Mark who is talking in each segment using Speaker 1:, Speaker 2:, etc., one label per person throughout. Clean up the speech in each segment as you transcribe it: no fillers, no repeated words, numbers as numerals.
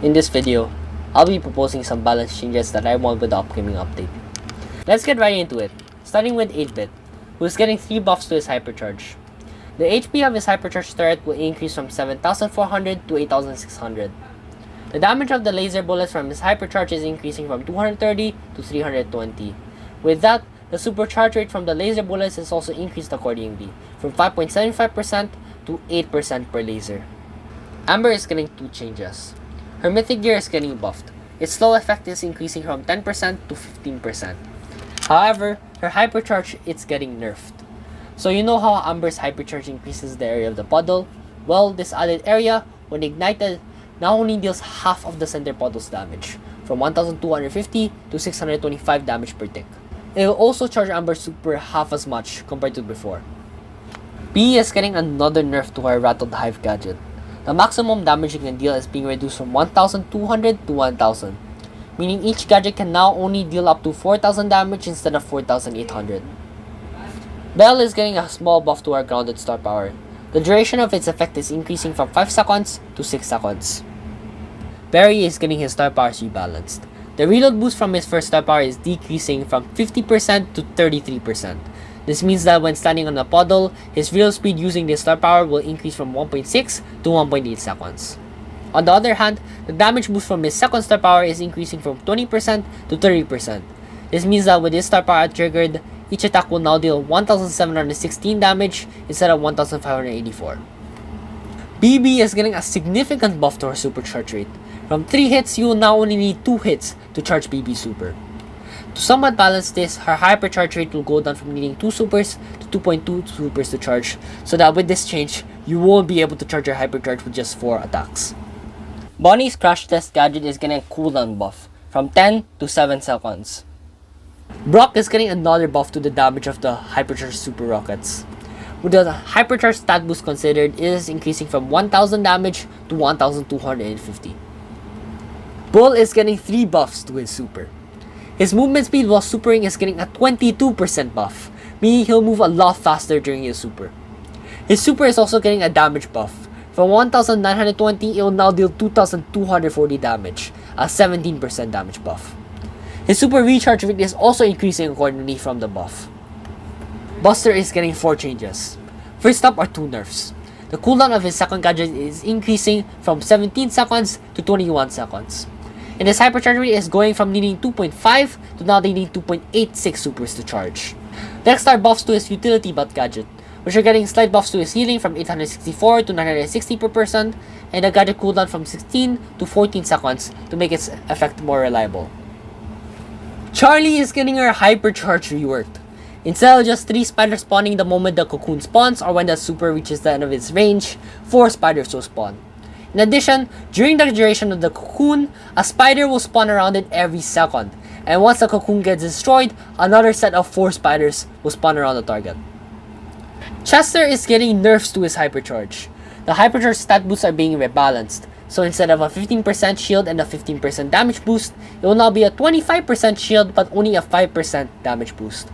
Speaker 1: In this video, I'll be proposing some balance changes that I want with the upcoming update. Let's get right into it, starting with 8-bit, who is getting 3 buffs to his hypercharge. The HP of his hypercharge turret will increase from 7,400 to 8,600. The damage of the laser bullets from his hypercharge is increasing from 230 to 320. With that, the supercharge rate from the laser bullets is also increased accordingly, from 5.75% to 8% per laser. Amber is getting 2 changes. Her mythic gear is getting buffed. Its slow effect is increasing from 10% to 15%. However, her hypercharge is getting nerfed. So you know how Amber's hypercharge increases the area of the puddle? Well, this added area, when ignited, now only deals half of the center puddle's damage, from 1,250 to 625 damage per tick. It will also charge Amber's super half as much compared to before. B is getting another nerf to her Rattled Hive gadget. The maximum damage you can deal is being reduced from 1,200 to 1,000, meaning each gadget can now only deal up to 4,000 damage instead of 4,800. Belle is getting a small buff to her grounded star power. The duration of its effect is increasing from 5 seconds to 6 seconds. Barry is getting his star powers rebalanced. The reload boost from his first star power is decreasing from 50% to 33%. This means that when standing on a puddle, his reload speed using this star power will increase from 1.6 to 1.8 seconds. On the other hand, the damage boost from his second star power is increasing from 20% to 30%. This means that with this star power triggered, each attack will now deal 1,716 damage instead of 1,584. BB is getting a significant buff to her supercharge rate. From 3 hits, you will now only need 2 hits to charge BB super. To somewhat balance this, her hypercharge rate will go down from needing 2 supers to 2.2 supers to charge, so that with this change, you won't be able to charge your hypercharge with just 4 attacks. Bonnie's Crash Test gadget is getting a cooldown buff, from 10 to 7 seconds. Brock is getting another buff to the damage of the hypercharged super rockets. With the hypercharged stat boost considered, it is increasing from 1,000 damage to 1,250. Bull is getting 3 buffs to his super. His movement speed while supering is getting a 22% buff, meaning he'll move a lot faster during his super. His super is also getting a damage buff. From 1,920, it will now deal 2,240 damage, a 17% damage buff. His super recharge rate is also increasing accordingly from the buff. Buster is getting 4 changes. First up are 2 nerfs. The cooldown of his second gadget is increasing from 17 seconds to 21 seconds. And his hypercharge rate is going from needing 2.5 to now needing 2.86 supers to charge. Next are buffs to his utility belt gadget, which are getting slight buffs to his healing from 864 to 960 per person, and a gadget cooldown from 16 to 14 seconds to make its effect more reliable. Charlie is getting her hypercharge reworked. Instead of just 3 spiders spawning the moment the cocoon spawns or when the super reaches the end of its range, 4 spiders will spawn. In addition, during the duration of the cocoon, a spider will spawn around it every second, and once the cocoon gets destroyed, another set of 4 spiders will spawn around the target. Chester is getting nerfs to his hypercharge. The hypercharge stat boosts are being rebalanced, so instead of a 15% shield and a 15% damage boost, it will now be a 25% shield but only a 5% damage boost.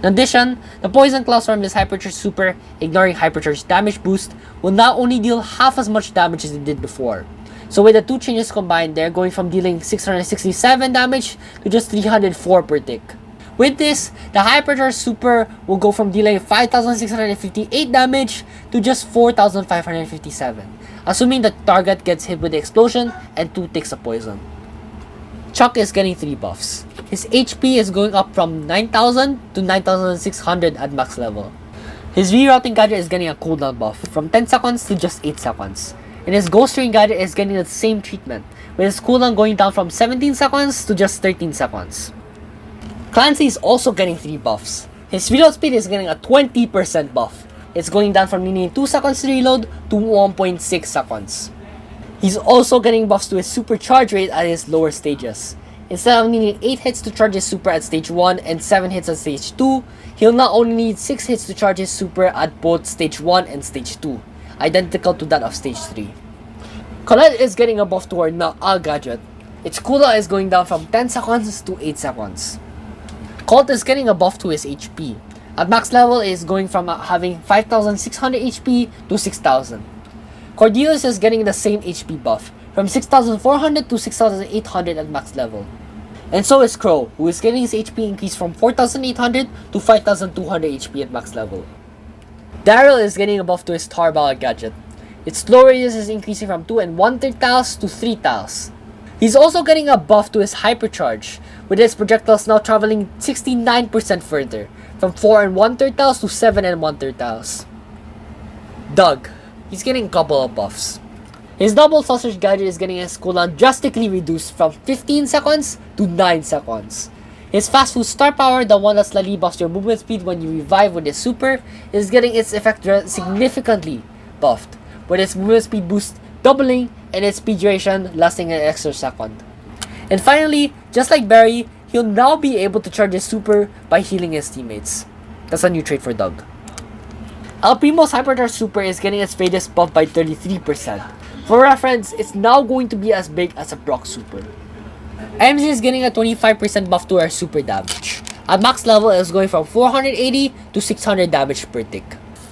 Speaker 1: In addition, the Poison Claws from this hypercharge super, ignoring hypercharge damage boost, will now only deal half as much damage as it did before. So with the 2 changes combined, they're going from dealing 667 damage to just 304 per tick. With this, the hypercharge super will go from dealing 5,658 damage to just 4,557, assuming the target gets hit with the explosion and 2 ticks of poison. Chuck is getting 3 buffs. His HP is going up from 9,000 to 9,600 at max level. His rerouting gadget is getting a cooldown buff from 10 seconds to just 8 seconds. And his Ghost Ring gadget is getting the same treatment, with his cooldown going down from 17 seconds to just 13 seconds. Clancy is also getting 3 buffs. His reload speed is getting a 20% buff. It's going down from needing 2 seconds to reload to 1.6 seconds. He's also getting buffs to his super charge rate at his lower stages. Instead of needing 8 hits to charge his super at stage 1 and 7 hits at stage 2, he'll now only need 6 hits to charge his super at both stage 1 and stage 2, identical to that of stage 3. Colette is getting a buff to her Na'a gadget. Its cooldown is going down from 10 seconds to 8 seconds. Colt is getting a buff to his HP. At max level, it is going from having 5,600 HP to 6,000. Cordelius is getting the same HP buff, from 6,400 to 6,800 at max level. And so is Crow, who is getting his HP increased from 4,800 to 5,200 HP at max level. Daryl is getting a buff to his Tar Ballad gadget. Its slow radius is increasing from 2 1/3 tiles to 3 tiles. He's also getting a buff to his Hypercharge, with his projectiles now traveling 69% further, from 4 1/3 tiles to 7 1/3 tiles. Doug, he's getting a couple of buffs. His double sausage gadget is getting his cooldown drastically reduced from 15 seconds to 9 seconds. His fast food star power, the one that slightly buffs your movement speed when you revive with his super, is getting its effect significantly buffed, with its movement speed boost doubling and its speed duration lasting an extra second. And finally, just like Barry, he'll now be able to charge his super by healing his teammates. That's a new trait for Doug. El Primo's Hypercharge Super is getting its radius buffed by 33%. For reference, it's now going to be as big as a Brock Super. MZ is getting a 25% buff to her super damage. At max level, it is going from 480 to 600 damage per tick.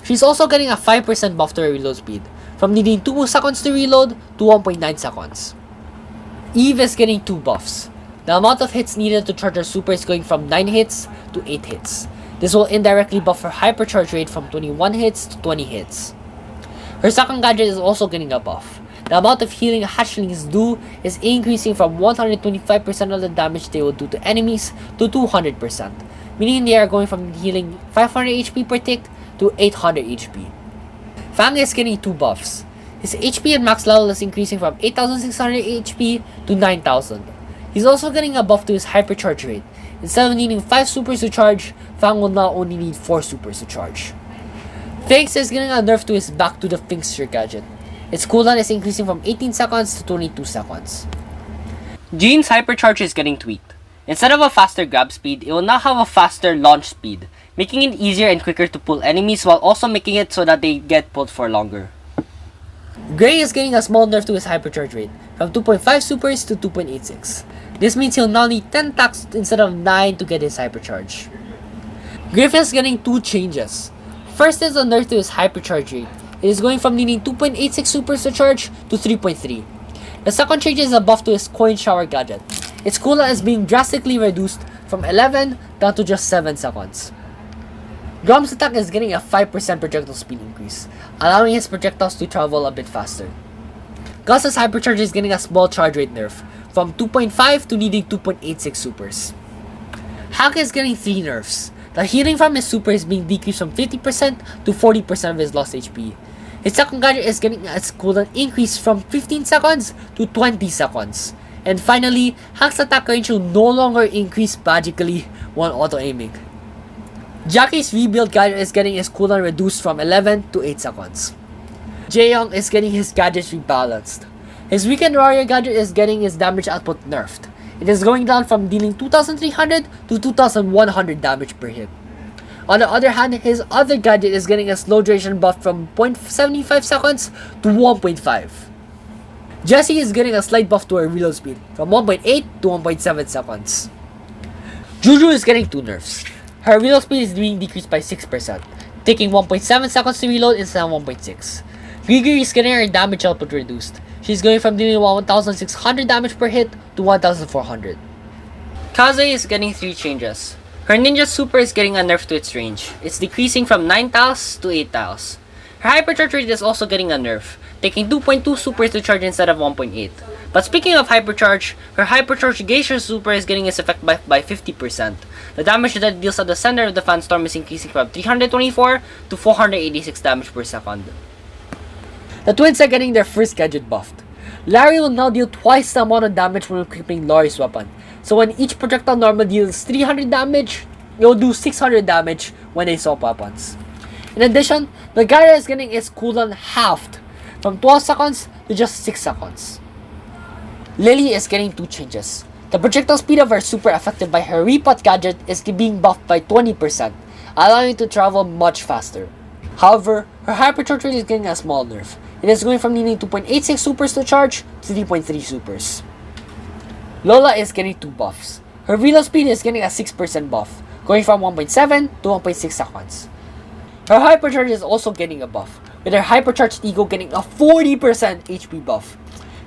Speaker 1: She's also getting a 5% buff to her reload speed, from needing 2 seconds to reload to 1.9 seconds. Eve is getting 2 buffs. The amount of hits needed to charge her super is going from 9 hits to 8 hits. This will indirectly buff her hypercharge rate from 21 hits to 20 hits. Her second gadget is also getting a buff. The amount of healing hatchlings do is increasing from 125% of the damage they will do to enemies to 200%, meaning they are going from healing 500 HP per tick to 800 HP. Fang is getting 2 buffs. His HP at max level is increasing from 8,600 HP to 9,000. He's also getting a buff to his hypercharge rate. Instead of needing 5 supers to charge, Fang will now only need 4 supers to charge. Finks is getting a nerf to his Back to the Finksture gadget. Its cooldown is increasing from 18 seconds to 22 seconds. Jean's hypercharge is getting tweaked. Instead of a faster grab speed, it will now have a faster launch speed, making it easier and quicker to pull enemies while also making it so that they get pulled for longer. Gray is getting a small nerf to his hypercharge rate, from 2.5 supers to 2.86. This means he'll now need 10 attacks instead of 9 to get his hypercharge. Griff is getting 2 changes. First is a nerf to his hypercharge rate. It is going from needing 2.86 supers to charge to 3.3. The second change is a buff to his Coin Shower gadget. Its cooldown is being drastically reduced from 11 down to just 7 seconds. Grom's attack is getting a 5% projectile speed increase, allowing his projectiles to travel a bit faster. Gus's hypercharge is getting a small charge rate nerf, from 2.5 to needing 2.86 supers. Hack is getting 3 nerfs. The healing from his super is being decreased from 50% to 40% of his lost HP. His second gadget is getting its cooldown increased from 15 seconds to 20 seconds. And finally, Hack's attack range will no longer increase magically when auto-aiming. Jackie's rebuild gadget is getting his cooldown reduced from 11 to 8 seconds. Jaeyoung is getting his gadgets rebalanced. His Weekend Warrior gadget is getting his damage output nerfed. It is going down from dealing 2,300 to 2,100 damage per hit. On the other hand, his other gadget is getting a slow duration buff from 0.75 seconds to 1.5. Jessie is getting a slight buff to her reload speed from 1.8 to 1.7 seconds. Juju is getting 2 nerfs. Her reload speed is being decreased by 6%, taking 1.7 seconds to reload instead of 1.6. Grigori is getting her damage output reduced. She's going from dealing 1,600 damage per hit to 1,400. Kaze is getting 3 changes. Her Ninja Super is getting a nerf to its range. It's decreasing from 9 tiles to 8 tiles. Her Hypercharge rate is also getting a nerf, taking 2.2 supers to charge instead of 1.8. But speaking of Hypercharge, her Hypercharge Geisha Super is getting its effect by 50%. The damage that it deals at the center of the fan storm is increasing from 324 to 486 damage per second. The twins are getting their first gadget buffed. Larry will now deal twice the amount of damage when equipping Laurie's weapon. So when each projectile normally deals 300 damage, you'll do 600 damage when they swap weapons. In addition, the Gyra is getting its cooldown halved, from 12 seconds to just 6 seconds. Lily is getting 2 changes. The projectile speed of her super affected by her Repot gadget is being buffed by 20%, allowing it to travel much faster. However, her Hypercharge rate is getting a small nerf. It is going from needing 2.86 supers to charge to 3.3 supers. Lola is getting 2 buffs. Her reload speed is getting a 6% buff, going from 1.7 to 1.6 seconds. Her Hypercharge is also getting a buff, with her Hypercharged Ego getting a 40% HP buff,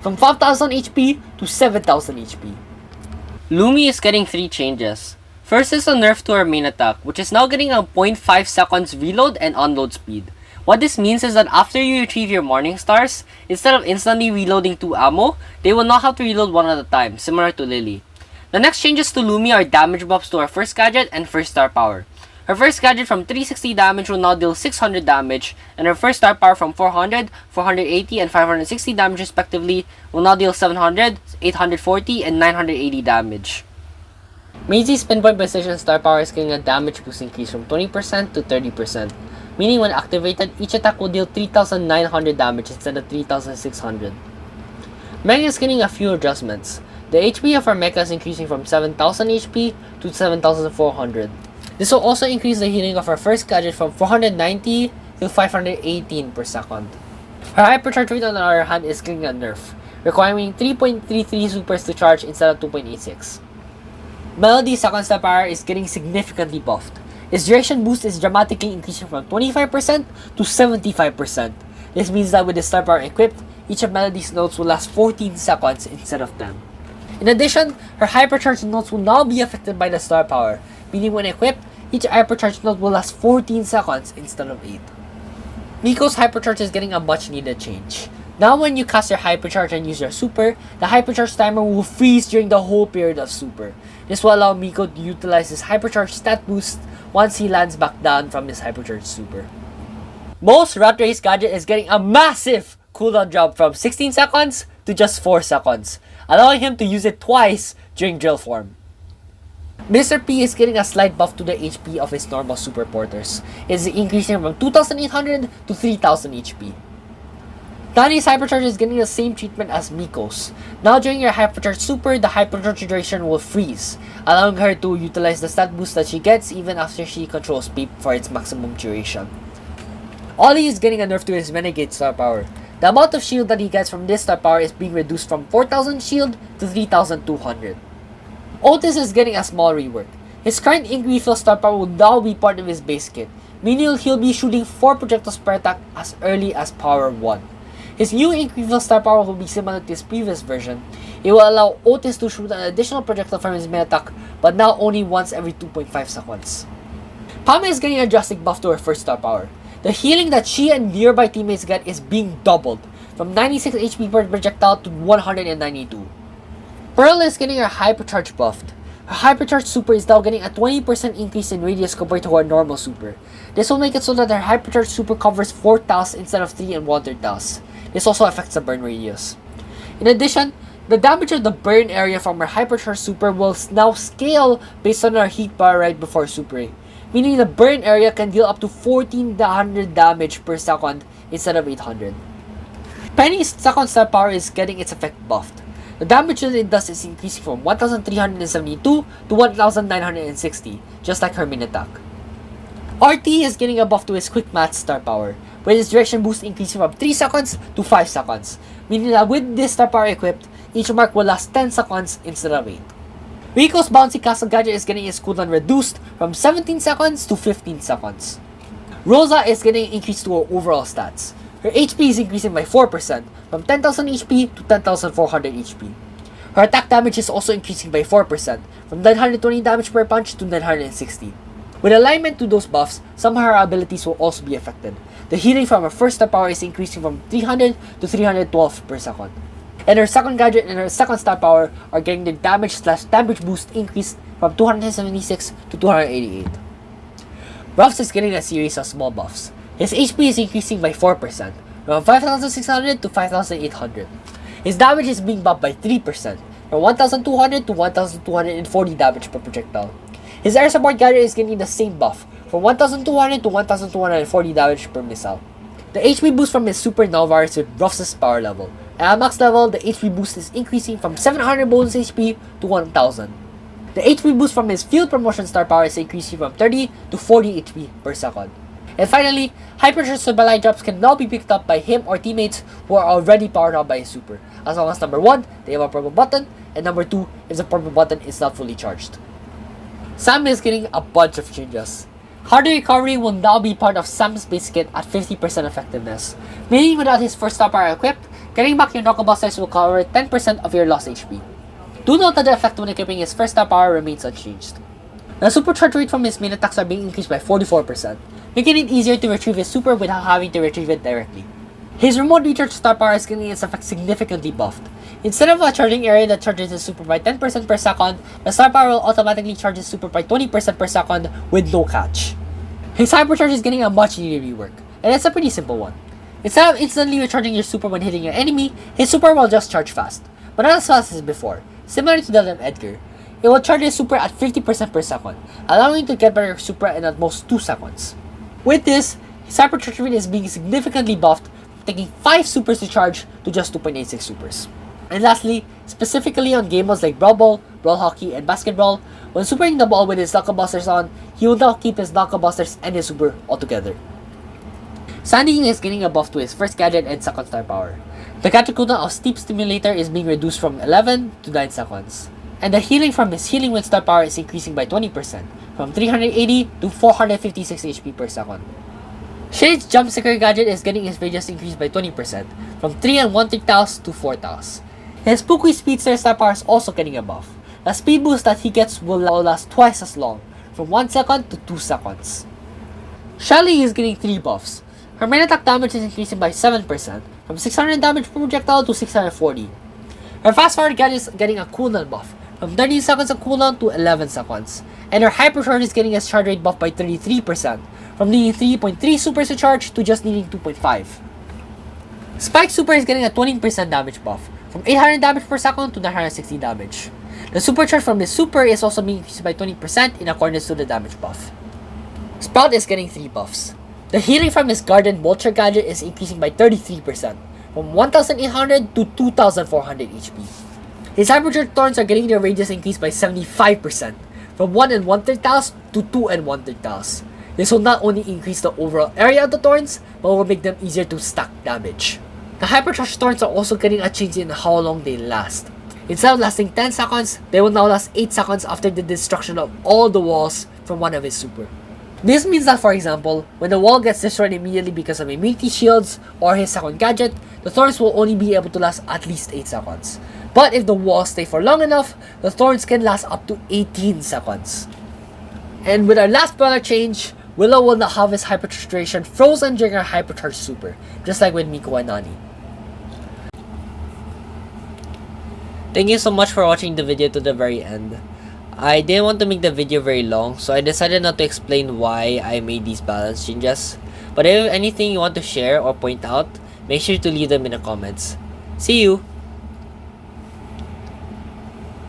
Speaker 1: from 5000 HP to 7000 HP. Lumi is getting 3 changes. First is a nerf to her main attack, which is now getting a 0.5 seconds reload and unload speed. What this means is that after you retrieve your Morning Stars, instead of instantly reloading 2 ammo, they will now have to reload 1 at a time, similar to Lily. The next changes to Lumi are damage buffs to her first gadget and first star power. Her first gadget from 360 damage will now deal 600 damage, and her first star power from 400, 480, and 560 damage respectively will now deal 700, 840, and 980 damage. Maisy's pinpoint precision star power is getting a damage boost increase from 20% to 30%, meaning when activated, each attack will deal 3,900 damage instead of 3,600. Meg is getting a few adjustments. The HP of her mecha is increasing from 7,000 HP to 7,400. This will also increase the healing of her first gadget from 490 to 518 per second. Her hypercharge rate on the other hand is getting a nerf, requiring 3.33 supers to charge instead of 2.86. Melody's second star power is getting significantly buffed. Its duration boost is dramatically increasing from 25% to 75%. This means that with the star power equipped, each of Melody's notes will last 14 seconds instead of 10. In addition, her hypercharged notes will now be affected by the star power, meaning when equipped, each hypercharged note will last 14 seconds instead of 8. Miko's hypercharge is getting a much needed change. Now when you cast your hypercharge and use your super, the hypercharge timer will freeze during the whole period of super. This will allow Miko to utilize his hypercharge stat boost once he lands back down from his hypercharge super. Most Rat Race gadget is getting a massive cooldown drop from 16 seconds to just 4 seconds, allowing him to use it twice during drill form. Mr. P is getting a slight buff to the HP of his normal super porters. It is increasing from 2,800 to 3,000 HP. Nani's hypercharge is getting the same treatment as Miko's. Now during your hypercharge super, the hypercharge duration will freeze, allowing her to utilize the stat boost that she gets even after she controls Peep for its maximum duration. Ollie is getting a nerf to his Renegade star power. The amount of shield that he gets from this star power is being reduced from 4,000 shield to 3,200. Otis is getting a small rework. His current ink refill star power will now be part of his base kit, meaning he'll be shooting 4 projectiles per attack as early as power 1. His new ink refill star power will be similar to his previous version. It will allow Otis to shoot an additional projectile from his main attack, but now only once every 2.5 seconds. Pame is getting a drastic buff to her first star power. The healing that she and nearby teammates get is being doubled, from 96 HP per projectile to 192. Pearl is getting her hypercharge buffed. Her hypercharge super is now getting a 20% increase in radius compared to her normal super. This will make it so that her hypercharge super covers 4 tiles instead of 3 1/3 tiles. This also affects the burn radius. In addition, the damage of the burn area from her hypercharge super will now scale based on her heat bar right before supering, meaning the burn area can deal up to 1400 damage per second instead of 800. Penny's second star power is getting its effect buffed. The damage that it does is increasing from 1,372 to 1,960, just like her main attack. RT is getting a buff to his Quick Math star power, with his direction boost increasing from 3 seconds to 5 seconds, meaning that with this star power equipped, each mark will last 10 seconds instead of 8. Rico's Bouncy Castle gadget is getting its cooldown reduced from 17 seconds to 15 seconds. Rosa is getting increased to her overall stats. Her HP is increasing by 4%, from 10,000 HP to 10,400 HP. Her attack damage is also increasing by 4%, from 920 damage per punch to 960. With alignment to those buffs, some of her abilities will also be affected. The healing from her first star power is increasing from 300 to 312 per second. And her second gadget and her second star power are getting the damage boost increased from 276 to 288. Ruffs is getting a series of small buffs. His HP is increasing by 4%, from 5,600 to 5,800. His damage is being buffed by 3%, from 1,200 to 1,240 damage per projectile. His air support gadget is getting the same buff, from 1,200 to 1,240 damage per missile. The HP boost from his super now varies with Ruffs' power level. At max level, the HP boost is increasing from 700 bonus HP to 1,000. The HP boost from his field promotion star power is increasing from 30 to 40 HP per second. And finally, hypercharge supply drops can now be picked up by him or teammates who are already powered up by his super, as long as number 1, they have a purple button, and number 2, if the purple button is not fully charged. Sam is getting a bunch of changes. Harder recovery will now be part of Sam's base kit at 50% effectiveness, meaning without his first star power equipped, Getting back your Knuckle Busters will cover 10% of your lost HP. Do note that the effect when equipping his first star power remains unchanged. The supercharge rate from his main attacks are being increased by 44%, making it easier to retrieve his super without having to retrieve it directly. His remote recharge star power is getting its effect significantly buffed. Instead of a charging area that charges his super by 10% per second, the star power will automatically charge his super by 20% per second with no catch. His hypercharge is getting a much needed rework, and it's a pretty simple one. Instead of instantly recharging your super when hitting an enemy, his super will just charge fast, but not as fast as before. Similar to that of Edgar, it will charge his super at 50% per second, allowing you to get better super in at most 2 seconds. With this, his hypercharge rate is being significantly buffed, taking 5 supers to charge to just 2.86 supers. And lastly, specifically on game modes like Brawl Ball, Brawl Hockey, and Basketball, when supering the ball with his Knuckle Busters on, he will now keep his Knuckle Busters and his super altogether. Sandy is getting a buff to his first gadget and second star power. The gadget cooldown of Steep Stimulator is being reduced from 11 to 9 seconds. And the healing from his Healing Wind star power is increasing by 20%, from 380 to 456 HP per second. Shade's Jump Sticker gadget is getting his radius increased by 20%, from 3 and 1/3 tiles to 4 tiles. His Pukui Speedster star power is also getting a buff. The speed boost that he gets will last twice as long, from 1 second to 2 seconds. Shelly is getting 3 buffs. Her main attack damage is increasing by 7%, from 600 damage per projectile to 640. Her fast forward gadget is getting a cooldown buff, from 13 seconds of cooldown to 11 seconds. And her hypercharge is getting its charge rate buff by 33%, from needing 3.3 supers to charge to just needing 2.5. Spike Super is getting a 20% damage buff, from 800 damage per second to 960 damage. The supercharge from this super is also being increased by 20% in accordance to the damage buff. Sprout is getting 3 buffs. The healing from his Garden Vulture gadget is increasing by 33%, from 1800 to 2400 HP. His Hypercharge Thorns are getting their radius increased by 75%, from 1 and 1/3 tiles to 2 and 1/3 tiles. This will not only increase the overall area of the Thorns, but will make them easier to stack damage. The Hypercharge Thorns are also getting a change in how long they last. Instead of lasting 10 seconds, they will now last 8 seconds after the destruction of all the walls from one of his super. This means that, for example, when the wall gets destroyed immediately because of immunity shields or his second gadget, the Thorns will only be able to last at least 8 seconds. But if the walls stay for long enough, the Thorns can last up to 18 seconds. And with our last brawler change, Willow will now have his Hypercharge duration frozen during her Hypercharge super, just like with Miko and Nani. Thank you so much for watching the video to the very end. I didn't want to make the video very long, so I decided not to explain why I made these balance changes. But if anything you want to share or point out, make sure to leave them in the comments. See you!